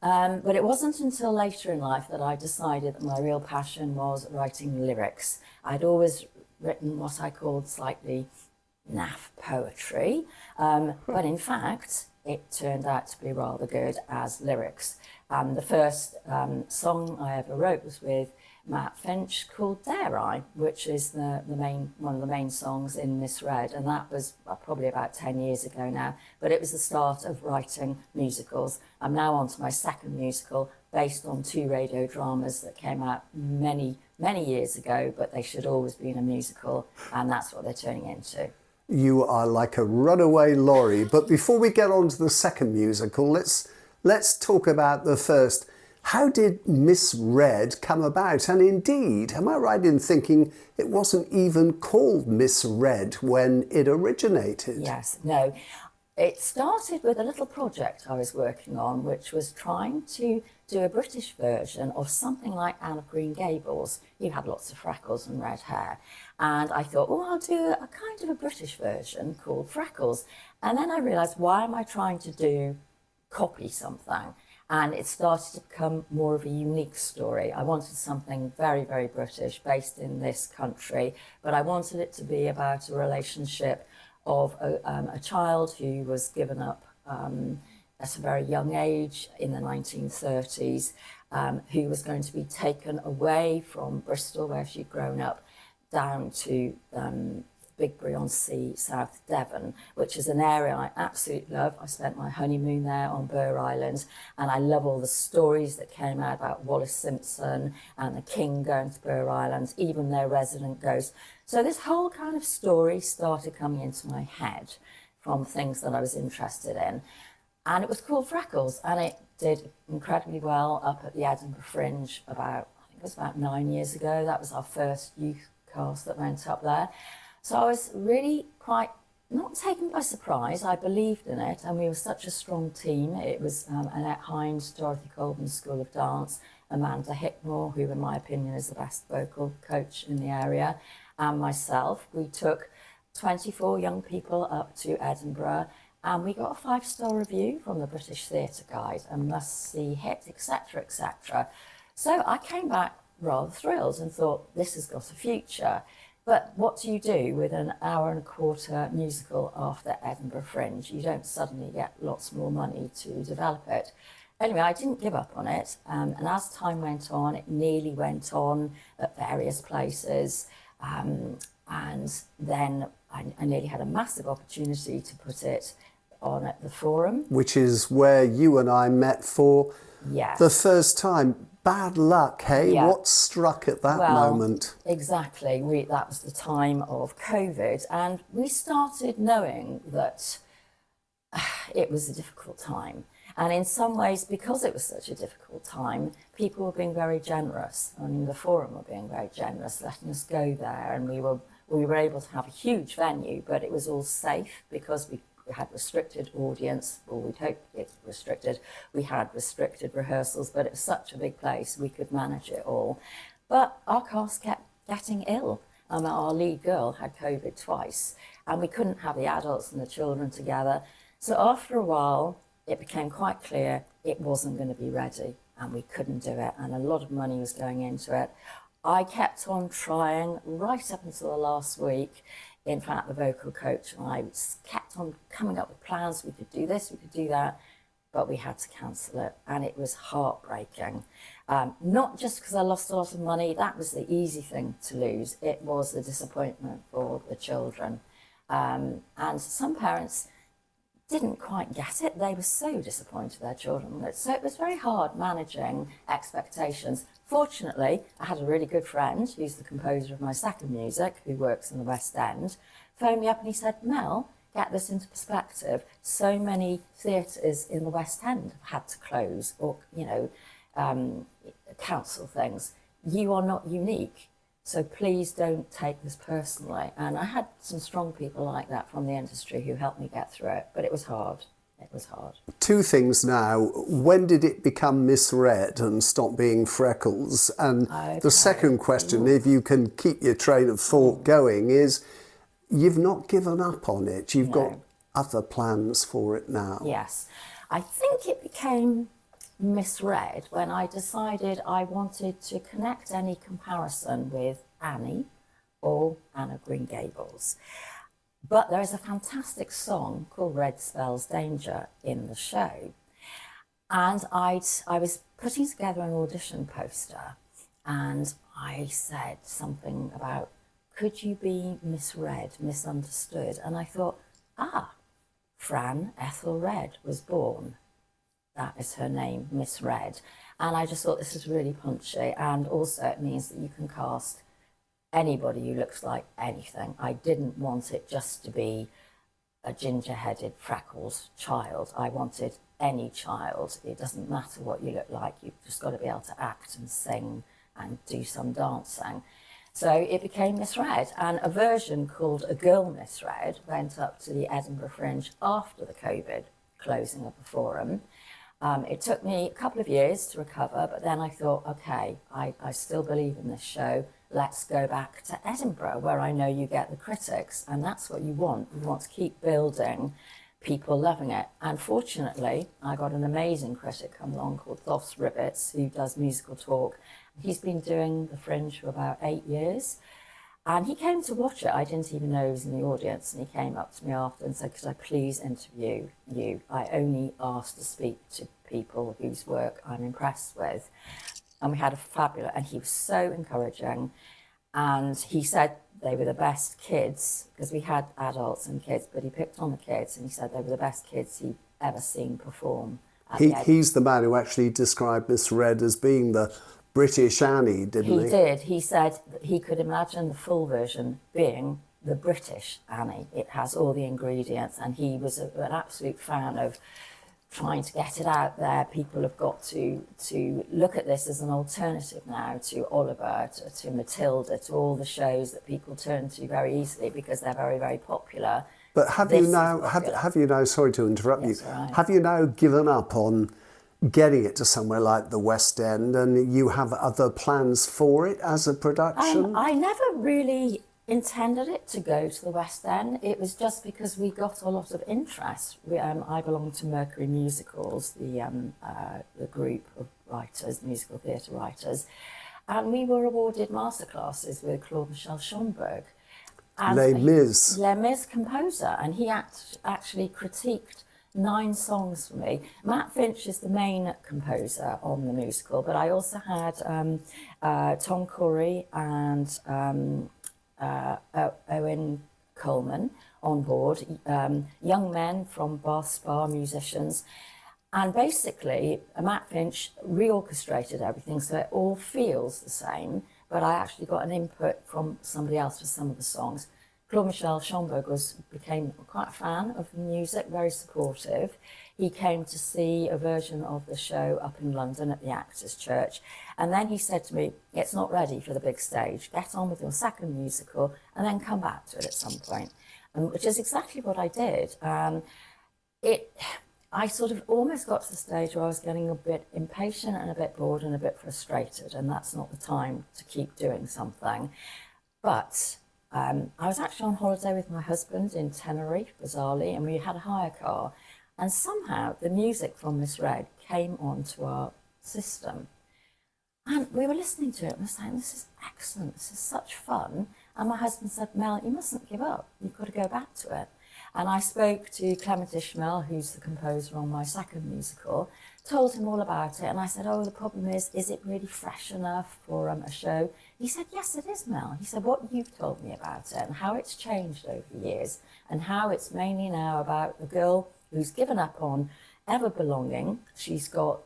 But it wasn't until later in life that I decided that my real passion was writing lyrics. I'd always written what I called slightly naff poetry, but in fact, it turned out to be rather good as lyrics. The first song I ever wrote was with Matt Finch called Dare I, which is one of the main songs in MissRed, and that was probably about 10 years ago now, but it was the start of writing musicals. I'm now on to my second musical based on 2 radio dramas that came out many years ago, but they should always be in a musical, and that's what they're turning into. You are like a runaway lorry. But before we get on to the second musical, let's talk about the first. How did MissRed come about? And indeed, am I right in thinking it wasn't even called MissRed when it originated? Yes, no. It started with a little project I was working on, which was trying to do a British version of something like Anne of Green Gables. You had lots of freckles and red hair. And I thought, oh, I'll do a kind of a British version called Freckles. And then I realised, why am I trying to copy something? And it started to become more of a unique story. I wanted something very, very British, based in this country, but I wanted it to be about a relationship of a child who was given up at a very young age in the 1930s, who was going to be taken away from Bristol, where she'd grown up, down to Bigbury-on-Sea, South Devon, which is an area I absolutely love. I spent my honeymoon there on Burr Island, and I love all the stories that came out about Wallace Simpson and the king going to Burr Island, even their resident ghost. So this whole kind of story started coming into my head from things that I was interested in. And it was called Freckles, and it did incredibly well up at the Edinburgh Fringe I think it was about 9 years ago. That was our first youth cast that went up there. So I was really quite not taken by surprise. I believed in it, and we were such a strong team. It was Annette Hines, Dorothy Colburn School of Dance, Amanda Hickmore, who in my opinion is the best vocal coach in the area, and myself. We took 24 young people up to Edinburgh, and we got a 5-star review from the British Theatre Guide, a must-see hit, etc., etc. So I came back rather thrilled and thought, this has got a future. But what do you do with an hour-and-a-quarter musical after Edinburgh Fringe? You don't suddenly get lots more money to develop it. Anyway, I didn't give up on it, and as time went on, it nearly went on at various places, and then I nearly had a massive opportunity to put it on at the Forum. Which is where you and I met for the first time. Bad luck, hey? Yeah. What struck at that moment? Exactly. That was the time of COVID, and we started knowing that it was a difficult time. And in some ways, because it was such a difficult time, people were being very generous. I mean, the Forum were being very generous, letting us go there, and we were able to have a huge venue, but it was all safe because we had restricted audience, or we'd hope it's restricted. We had restricted rehearsals, but it was such a big place, we could manage it all. But our cast kept getting ill. Our lead girl had COVID twice, and we couldn't have the adults and the children together. So after a while, it became quite clear it wasn't going to be ready, and we couldn't do it, and a lot of money was going into it. I kept on trying right up until the last week. In fact, the vocal coach and I kept on coming up with plans. We could do this, we could do that, but we had to cancel it, and it was heartbreaking. Not just because I lost a lot of money, that was the easy thing to lose. It was the disappointment for the children. And some parents didn't quite get it. They were so disappointed their children. So it was very hard managing expectations. Fortunately, I had a really good friend who's the composer of my second music, who works in the West End, phoned me up and he said, Mel, get this into perspective. So many theatres in the West End have had to close or, cancel things. You are not unique. So please don't take this personally. And I had some strong people like that from the industry who helped me get through it, but it was hard. It was hard. 2 things now. When did it become MissRed and stop being Freckles? And the second question, if you can keep your train of thought going, is you've not given up on it. You've got other plans for it now. Yes. I think it became MissRed when I decided I wanted to connect any comparison with Annie or Anne of Green Gables. But there is a fantastic song called Red Spells Danger in the show. And I was putting together an audition poster, and I said something about, could you be misread, misunderstood? And I thought, Fran Ethel Red was born. That is her name, MissRed. And I just thought this is really punchy, and also it means that you can cast anybody who looks like anything. I didn't want it just to be a ginger-headed, freckled child. I wanted any child. It doesn't matter what you look like. You've just got to be able to act and sing and do some dancing. So it became MissRed, and a version called A Girl MissRed went up to the Edinburgh Fringe after the COVID closing of the forum. It took me a couple of years to recover, but then I thought, okay, I still believe in this show. Let's go back to Edinburgh, where I know you get the critics, and that's what you want. You want to keep building people loving it. And fortunately, I got an amazing critic come along called Thos Ribbits, who does musical talk. He's been doing the Fringe for about 8 years. And he came to watch it. I didn't even know he was in the audience. And he came up to me after and said, could I please interview you? I only asked to speak to people whose work I'm impressed with. And we had a fabulous, and he was so encouraging. And he said they were the best kids, because we had adults and kids, but he picked on the kids, and he said they were the best kids he'd ever seen perform. He's the man who actually described MissRed as being the British Annie, didn't he? He did. He said that he could imagine the full version being the British Annie. It has all the ingredients, and he was an absolute fan of trying to get it out there. People have got to look at this as an alternative now to Oliver, to Matilda, to all the shows that people turn to very easily because they're very, very popular. But have you now, sorry to interrupt you, right. Have you now given up on getting it to somewhere like the West End, and you have other plans for it as a production? I never really intended it to go to the West End. It was just because we got a lot of interest. I belong to Mercury Musicals, the group of writers, musical theatre writers, and we were awarded masterclasses with Claude Michel Schomburg. Les Mis composer, and he actually critiqued 9 songs for me. Matt Finch is the main composer on the musical, but I also had Tom Curry and Owen Coleman on board, young men from Bar Spa musicians. And basically, Matt Finch reorchestrated everything so it all feels the same, but I actually got an input from somebody else for some of the songs. Claude Michel Schomburg became quite a fan of the music, very supportive. He came to see a version of the show up in London at the Actors Church. And then he said to me, it's not ready for the big stage. Get on with your second musical and then come back to it at some point, which is exactly what I did. I sort of almost got to the stage where I was getting a bit impatient and a bit bored and a bit frustrated, and that's not the time to keep doing something. But I was actually on holiday with my husband in Tenerife, bizarrely, and we had a hire car. And somehow the music from MissRed came onto our system. And we were listening to it and we were saying, this is excellent, this is such fun. And my husband said, Mel, you mustn't give up, you've got to go back to it. And I spoke to Clement Ishmael, who's the composer on my second musical, told him all about it, and I said, oh, the problem is it really fresh enough for a show? He said, yes, it is, Mel. He said, what you've told me about it and how it's changed over the years and how it's mainly now about a girl who's given up on ever belonging. She has got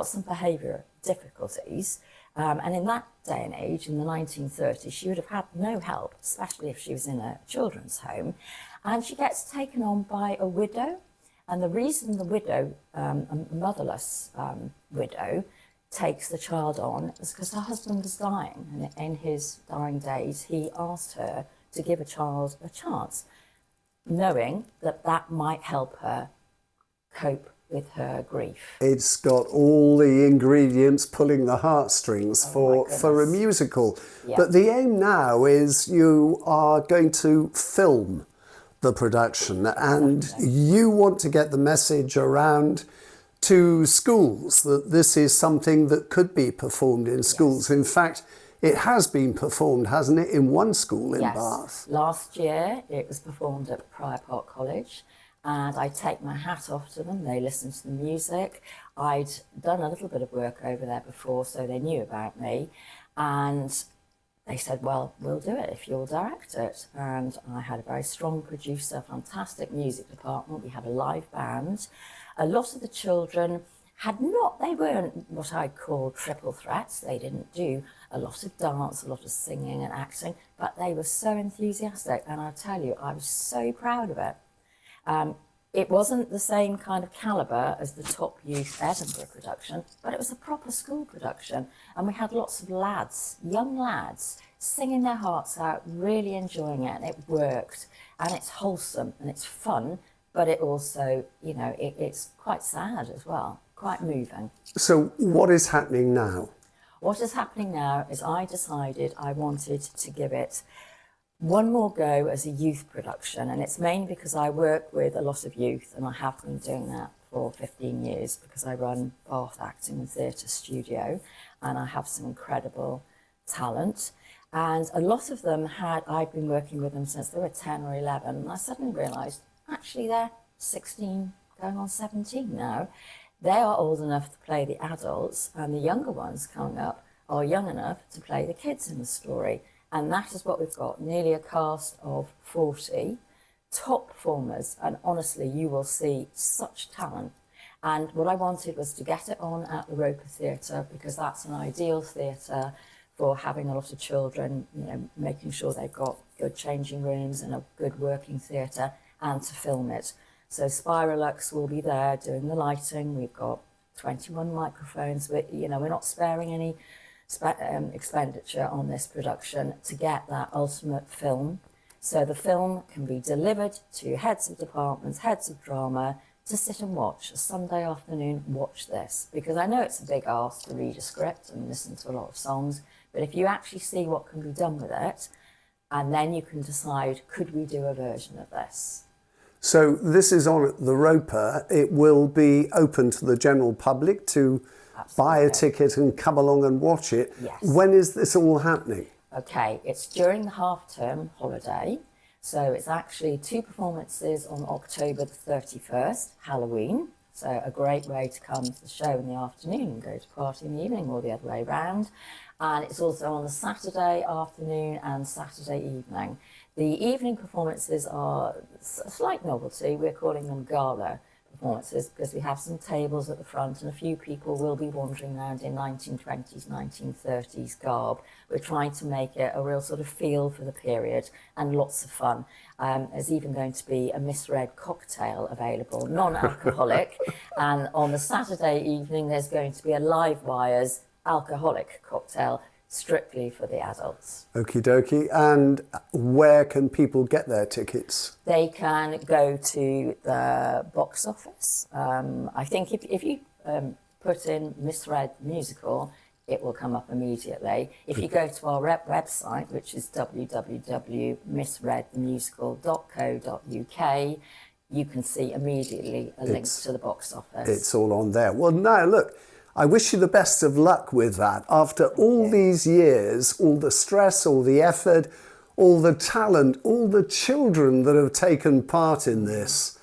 some behaviour difficulties, and in that day and age, in the 1930s, she would have had no help, especially if she was in a children's home, and she gets taken on by a widow. And the reason the widow, a motherless widow, takes the child on is because her husband was dying. And in his dying days, he asked her to give a child a chance, knowing that that might help her cope with her grief. It's got all the ingredients pulling the heartstrings for a musical. Yeah. But the aim now is you are going to film the production, and you want to get the message around to schools, that this is something that could be performed in schools. Yes. In fact, it has been performed, hasn't it, in one school in Bath? Last year it was performed at Prior Park College, and I take my hat off to them. They listened to the music. I'd done a little bit of work over there before, so they knew about me, and they said, well, we'll do it if you'll direct it. And I had a very strong producer, fantastic music department. We had a live band. A lot of the children they weren't what I'd call triple threats. They didn't do a lot of dance, a lot of singing and acting, but they were so enthusiastic. And I tell you, I was so proud of it. It wasn't the same kind of calibre as the top youth Edinburgh production, but it was a proper school production. And we had lots of lads, young lads, singing their hearts out, really enjoying it. And it worked. And it's wholesome and it's fun, but it also, it's quite sad as well, quite moving. So what is happening now? What is happening now is I decided I wanted to give it one more go as a youth production, and it's mainly because I work with a lot of youth, and I have been doing that for 15 years because I run Bath Acting and Theatre Studio, and I have some incredible talent. And a lot of them I've been working with them since they were 10 or 11, and I suddenly realised, actually they're 16, going on 17 now. They are old enough to play the adults, and the younger ones coming up are young enough to play the kids in the story. And that is what we've got, nearly a cast of 40 top performers. And honestly, you will see such talent. And what I wanted was to get it on at the Roper Theatre, because that's an ideal theatre for having a lot of children, making sure they've got good changing rooms and a good working theatre, and to film it. So Spiralux will be there doing the lighting. We've got 21 microphones. We're not sparing any expenditure on this production to get that ultimate film. So the film can be delivered to heads of departments, heads of drama, to sit and watch. A Sunday afternoon, watch this. Because I know it's a big ask to read a script and listen to a lot of songs, but if you actually see what can be done with it, and then you can decide, could we do a version of this? So this is on at the Roper. It will be open to the general public to buy a ticket and come along and watch it. Yes. When is this all happening? Okay, it's during the half-term holiday. So it's actually 2 performances on October the 31st, Halloween. So a great way to come to the show in the afternoon and go to party in the evening, or the other way around. And it's also on the Saturday afternoon and Saturday evening. The evening performances are a slight novelty. We're calling them gala performances because we have some tables at the front and a few people will be wandering around in 1920s, 1930s garb. We're trying to make it a real sort of feel for the period and lots of fun. There's even going to be a MissRed cocktail available, non-alcoholic. And on the Saturday evening, there's going to be a Live Wires alcoholic cocktail strictly for the adults. Okie dokie. And where can people get their tickets? They can go to the box office. I think if you put in MissRed musical, it will come up immediately. If you go to our website, which is www.missredthemusical.co.uk, you can see immediately a link to the box office. It's all on there. Well, now look, I wish you the best of luck with that. After all these years, all the stress, all the effort, all the talent, all the children that have taken part in this,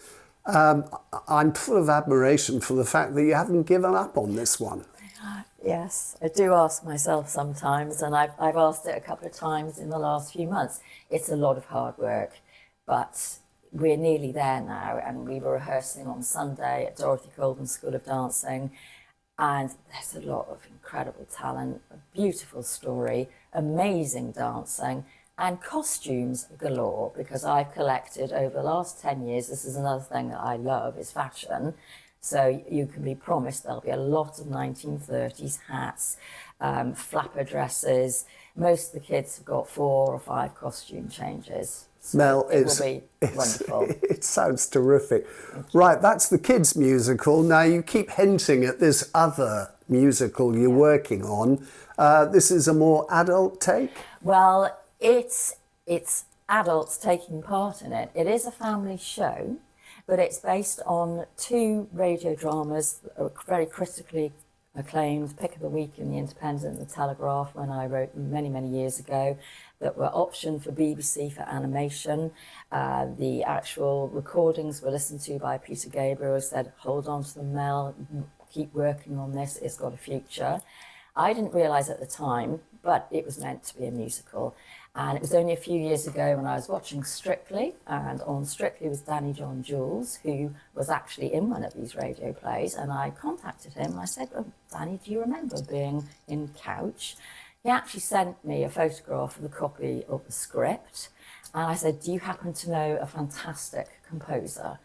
I'm full of admiration for the fact that you haven't given up on this one. Yes, I do ask myself sometimes, and I've asked it a couple of times in the last few months. It's a lot of hard work, but we're nearly there now, and we were rehearsing on Sunday at Dorothy Colburn School of Dancing. And there's a lot of incredible talent, a beautiful story, amazing dancing, and costumes galore, because I've collected over the last 10 years, this is another thing that I love, is fashion. So you can be promised there'll be a lot of 1930s hats, flapper dresses. Most of the kids have got 4 or 5 costume changes. So Mel, it will be wonderful. It sounds terrific. Right, that's the kids' musical. Now you keep hinting at this other musical you're working on. This is a more adult take? Well, it's adults taking part in it. It is a family show, but it's based on 2 radio dramas that are very critically acclaimed, Pick of the Week in the Independent and the Telegraph, when I wrote them many, many years ago, that were optioned for BBC for animation. The actual recordings were listened to by Peter Gabriel, who said, hold on to them, Mel, keep working on this, it's got a future. I didn't realise at the time, but it was meant to be a musical. And it was only a few years ago when I was watching Strictly, and on Strictly was Danny John Jules, who was actually in one of these radio plays, and I contacted him and I said, oh, Danny, do you remember being in Couch? He actually sent me a photograph of a copy of the script, and I said, do you happen to know a fantastic composer?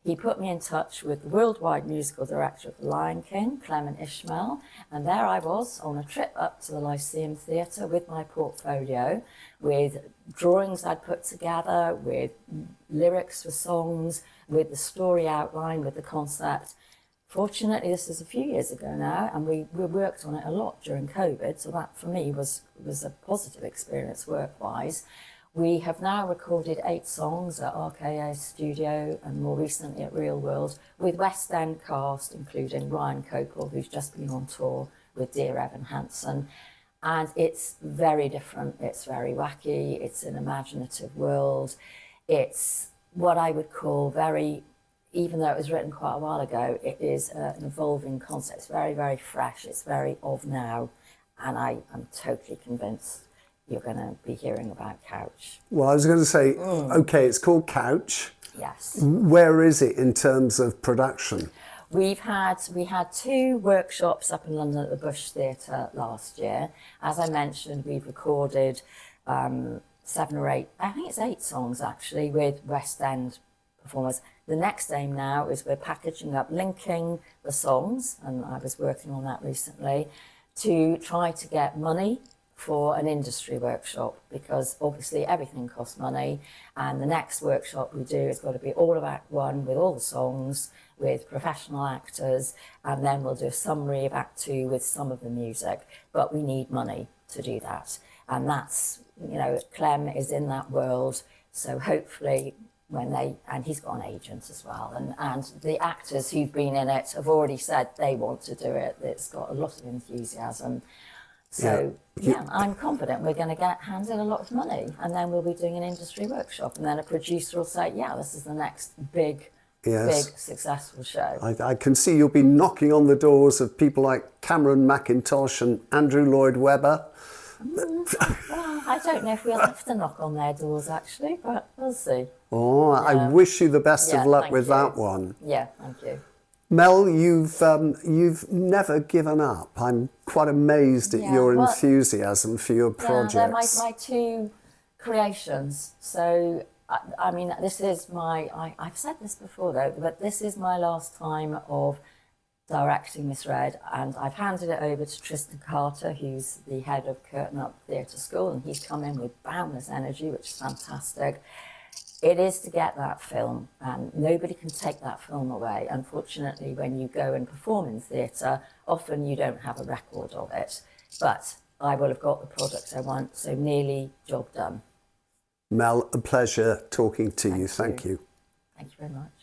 He put me in touch with the worldwide musical director of The Lion King, Clement Ishmael, and there I was on a trip up to the Lyceum Theatre with my portfolio, with drawings I'd put together, with lyrics for songs, with the story outline, with the concept. Fortunately, this is a few years ago now, and we worked on it a lot during COVID, so that for me was a positive experience work-wise. We have now recorded 8 songs at RKA Studio and more recently at Real World with West End cast, including Ryan Copel, who's just been on tour with Dear Evan Hansen. And it's very different, it's very wacky, it's an imaginative world. It's what I would call very, even though it was written quite a while ago, it is an evolving concept. It's very, very fresh, it's very of now, and I am totally convinced you're going to be hearing about Couch. Well, I was going to say, okay, it's called Couch. Yes. Where is it in terms of production? We had 2 workshops up in London at the Bush Theatre last year. As I mentioned, we've recorded 7 or 8, I think it's 8 songs actually, with West End performers. The next aim now is we're packaging up, linking the songs, and I was working on that recently, to try to get money for an industry workshop, because obviously everything costs money, and the next workshop we do has got to be all of Act 1 with all the songs, with professional actors, and then we'll do a summary of Act 2 with some of the music, but we need money to do that. And that's, you know, Clem is in that world, so hopefully and he's got an agent as well, and the actors who've been in it have already said they want to do it. It's got a lot of enthusiasm. So, yeah, I'm confident we're going to get handed a lot of money, and then we'll be doing an industry workshop, and then a producer will say, yeah, this is the next big successful show. I can see you'll be knocking on the doors of people like Cameron McIntosh and Andrew Lloyd Webber. Well, I don't know if we'll have to knock on their doors, actually, but we'll see. Oh, yeah. I wish you the best of luck with that one. Yeah, thank you. Mel, you've never given up. I'm quite amazed at your enthusiasm for your projects. Yeah, they're my 2 creations. So, I mean, this is I've said this before though, but this is my last time of directing MissRed, and I've handed it over to Tristan Carter, who's the head of Curtain Up Theatre School, and he's come in with boundless energy, which is fantastic. It is to get that film, and nobody can take that film away. Unfortunately, when you go and perform in theatre, often you don't have a record of it. But I will have got the product I want, so nearly job done. Mel, a pleasure talking to you. Thank you. Thank you very much.